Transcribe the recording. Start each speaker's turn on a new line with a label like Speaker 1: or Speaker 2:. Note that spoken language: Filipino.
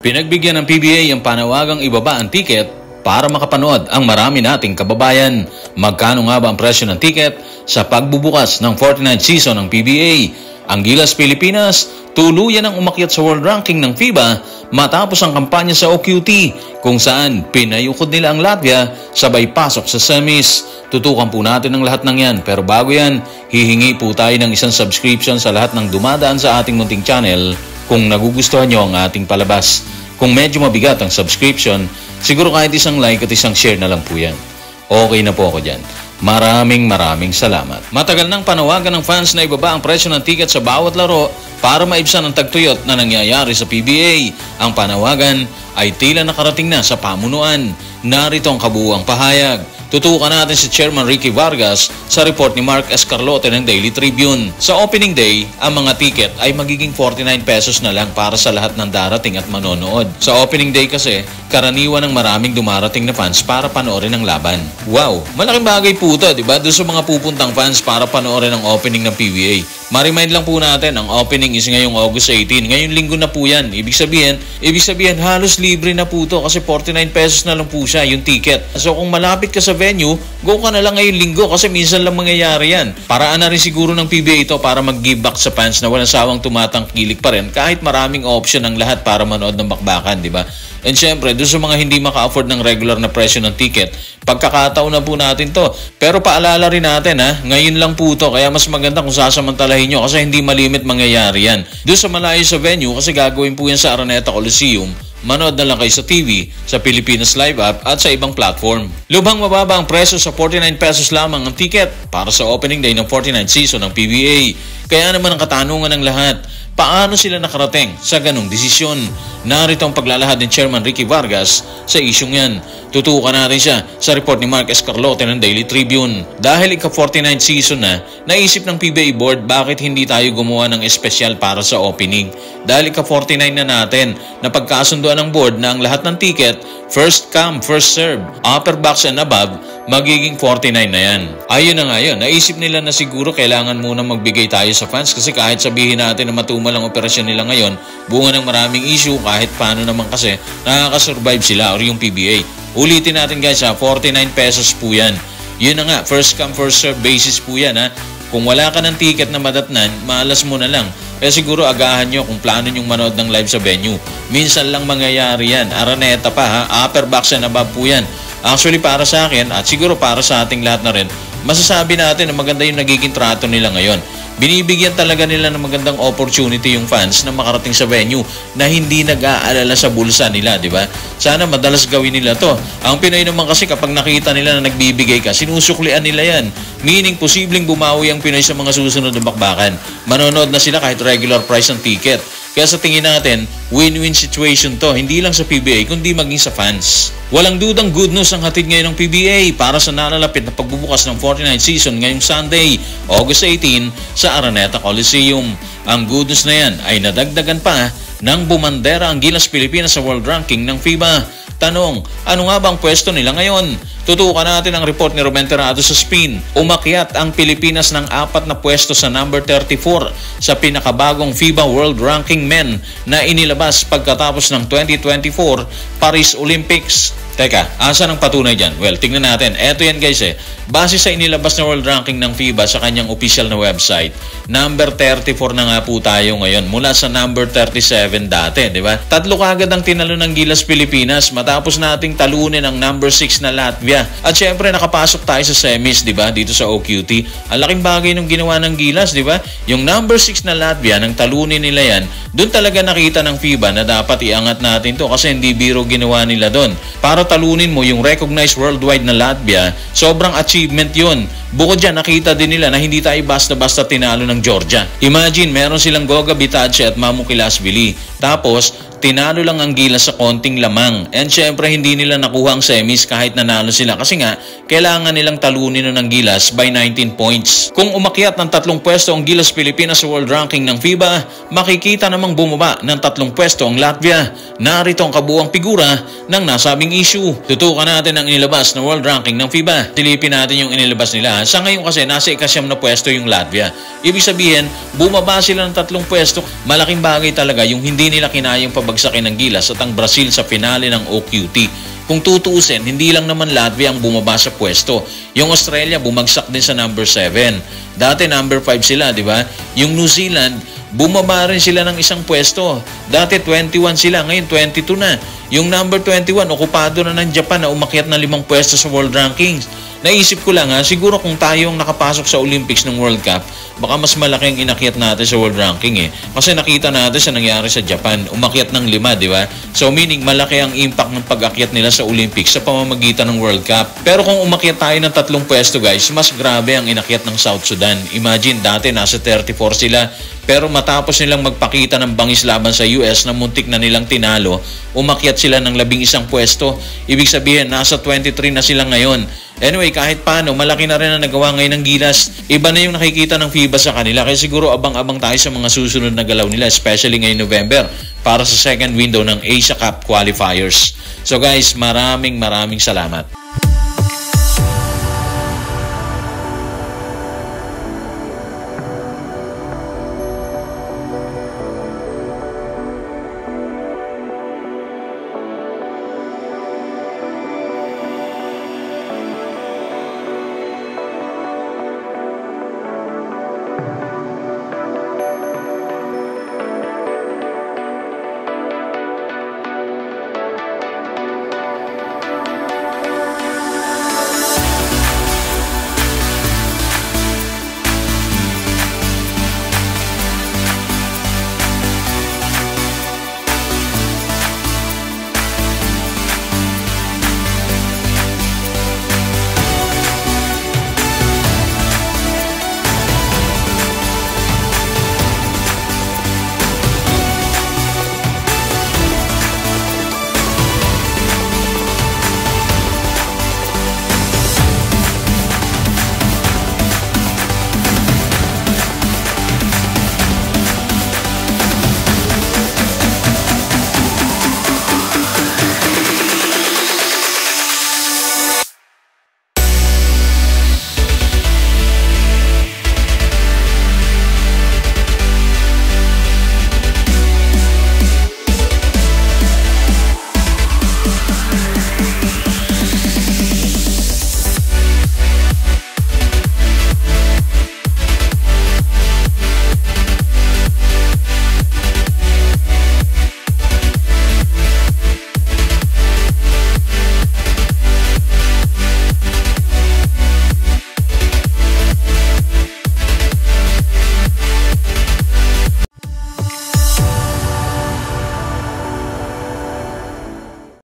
Speaker 1: Pinagbigyan ng PBA ang panawagang ibaba ang tiket para makapanood ang marami nating kababayan. Magkano nga ba ang presyo ng tiket sa pagbubukas ng 49th season ng PBA? Ang Gilas Pilipinas tuluyan ang umakyat sa world ranking ng FIBA matapos ang kampanya sa OQT kung saan pinayukod nila ang Latvia sabay pasok sa semis. Tutukan po natin ang lahat ng yan, pero bago yan, hihingi po tayo ng isang subscription sa lahat ng dumadaan sa ating munting channel kung nagugustuhan nyo ang ating palabas. Kung medyo mabigat ang subscription, siguro kahit isang like at isang share na lang po yan. Okay na po ako dyan. Maraming salamat. Matagal nang panawagan ng fans na ibaba ang presyo ng tiket sa bawat laro para maibsan ang tagtuyot na nangyayari sa PBA. Ang panawagan ay tila nakarating na sa pamunuan. Narito ang kabuuang pahayag. Tutukan natin si Chairman Ricky Vargas sa report ni Mark Escarlote ng Daily Tribune. Sa opening day, ang mga tiket ay magiging 49 pesos na lang para sa lahat ng darating at manonood. Sa opening day kasi, karaniwan ng maraming dumarating na fans para panoorin ang laban. Wow, malaking bagay po ito, diba? Doon sa mga pupuntang fans para panoorin ang opening ng PBA. Ma-remind lang po natin, ang opening is ngayong August 18. Ngayong linggo na po yan. Ibig sabihin halos libre na po ito kasi 49 pesos na lang po siya yung ticket. So kung malapit ka sa venue, go ka na lang ngayong linggo kasi minsan lang mangyayari yan. Paraan na rin siguro ng PBA ito para mag-give back sa fans na walang sawang tumatangkilik pa rin kahit maraming option ang lahat para manood ng bakbakan, di ba? And syempre, doon sa mga hindi maka-afford ng regular na presyo ng ticket, pagkakataon na po natin to. Pero paalala rin natin ngayon lang po to, kaya mas maganda kung sasamantalahin nyo kasi hindi malimit mangyayari yan. Doon sa malayo sa venue, kasi gagawin po yan sa Araneta Coliseum, manood na lang kayo sa TV, sa Pilipinas Live App at sa ibang platform. Lubhang mababa ang presyo sa 49 pesos lamang ang ticket para sa opening day ng 49th season ng PBA. Kaya naman ang katanungan ng lahat, paano sila nakarating sa ganong desisyon? Narito ang paglalahad ni Chairman Ricky Vargas sa isyong yan. Tutukan natin siya sa report ni Mark Escarlote ng Daily Tribune. Dahil ika-49th season na, naisip ng PBA Board bakit hindi tayo gumawa ng espesyal para sa opening. Dahil ika-49 na natin, na pagkasunduan ng board na ang lahat ng ticket, first come, first serve, upper box and above, magiging 49 na yan. Ayun na nga yun, naisip nila na siguro kailangan muna magbigay tayo sa fans kasi kahit sabihin natin na matumal ang operasyon nila ngayon, bunga ng maraming issue kahit paano naman kasi nakakasurvive sila or yung PBA. Ulitin natin guys 49 pesos po yan. Yun na nga, first come first serve basis po yan Kung wala ka ng ticket na madatnan, maalas mo na lang. Kaya siguro agahan nyo kung plano nyong manood ng live sa venue. Minsan lang mangyayari yan. Araneta pa upper box and above po yan. Actually para sa akin at siguro para sa ating lahat na rin, masasabi natin na maganda yung nagiging trato nila ngayon. Binibigyan talaga nila ng magandang opportunity yung fans na makarating sa venue na hindi nag-aalala sa bulsa nila, di ba? Sana madalas gawin nila to. Ang Pinoy naman kasi kapag nakita nila na nagbibigay ka, sinusuklian nila yan. Meaning, posibleng bumawi ang Pinoy sa mga susunod na bakbakan. Manonood na sila kahit regular price ng ticket. Kaya sa tingin natin, win-win situation to, hindi lang sa PBA kundi maging sa fans. Walang dudang good news ang hatid ngayon ng PBA para sa nalalapit na pagbubukas ng 49th season ngayong Sunday, August 18 sa Araneta Coliseum. Ang good news na yan ay nadagdagan pa nang bumandera ang Gilas Pilipinas sa world ranking ng FIBA. Tanong, ano nga ba ang pwesto nila ngayon? Tutukan natin ang report ni Ruben Terrado sa Spin. Umakyat ang Pilipinas ng 4 na pwesto sa number 34 sa pinakabagong FIBA World Ranking Men na inilabas pagkatapos ng 2024 Paris Olympics. Teka, asa ng patunay dyan? Well, tingnan natin. Eto yan guys Base sa inilabas na world ranking ng FIBA sa kanyang official na website, number 34 na nga po tayo ngayon mula sa number 37 dati, di ba? 3 kagad ang tinalo ng Gilas Pilipinas matapos nating talunin ang number 6 na Latvia. At syempre nakapasok tayo sa semis, di ba? Dito sa OQT. Ang laking bagay nung ginawa ng Gilas, di ba? Yung number 6 na Latvia, nang talunin nila yan, doon talaga nakita ng FIBA na dapat iangat natin to kasi hindi biro ginawa nila doon. Para talunin mo yung recognized worldwide na Latvia, sobrang achievement yun. Bukod dyan, nakita din nila na hindi tayo basta-basta tinalo ng Georgia. Imagine, meron silang Goga Bitadze at Mamu Kilasvili. Tapos, tinalo lang ang Gilas sa konting lamang. And syempre, hindi nila nakuha ang semis kahit nanalo sila. Kasi nga, kailangan nilang talunin ng Gilas by 19 points. Kung umakyat ng 3 pwesto ang Gilas Pilipinas sa world ranking ng FIBA, makikita namang bumaba ng 3 pwesto ang Latvia. Narito ang kabuuang figura ng nasabing issue. Tutukan natin ang inilabas na world ranking ng FIBA. Silipin natin yung inilabas nila. Sa ngayon kasi, nasa ika-9 na pwesto yung Latvia. Ibig sabihin, bumaba sila ng 3 pwesto. Malaking bagay talaga yung hindi nila kinayang pabagay bagsakin ng gilas at ang Brazil sa finale ng OQT. Kung tutuusin, hindi lang naman Latvia ang bumaba sa pwesto. Yung Australia bumagsak din sa number 7. Dati number 5 sila, di ba? Yung New Zealand, bumaba rin sila ng isang pwesto. Dati 21 sila, ngayon 22 na. Yung number 21, okupado na ng Japan na umakyat na 5 pwesto sa world rankings. Naisip ko lang siguro kung tayo ang nakapasok sa Olympics ng World Cup, baka mas malaki ang inakyat natin sa world ranking Kasi nakita natin sa nangyari sa Japan, umakyat ng 5, di ba? So meaning malaki ang impact ng pag-akyat nila sa Olympics sa pamamagitan ng World Cup. Pero kung umakyat tayo ng 3 pwesto guys, mas grabe ang inakyat ng South Sudan. Imagine dati nasa 34 sila, pero matapos nilang magpakita ng bangis laban sa US na muntik na nilang tinalo, umakyat sila ng 11 pwesto. Ibig sabihin, nasa 23 na sila ngayon. Anyway, kahit paano, malaki na rin ang nagawa ngayon ng Gilas. Iba na yung nakikita ng FIBA sa kanila. Kaya siguro abang-abang tayo sa mga susunod na galaw nila, especially ngayong November, para sa second window ng Asia Cup qualifiers. So guys, maraming salamat.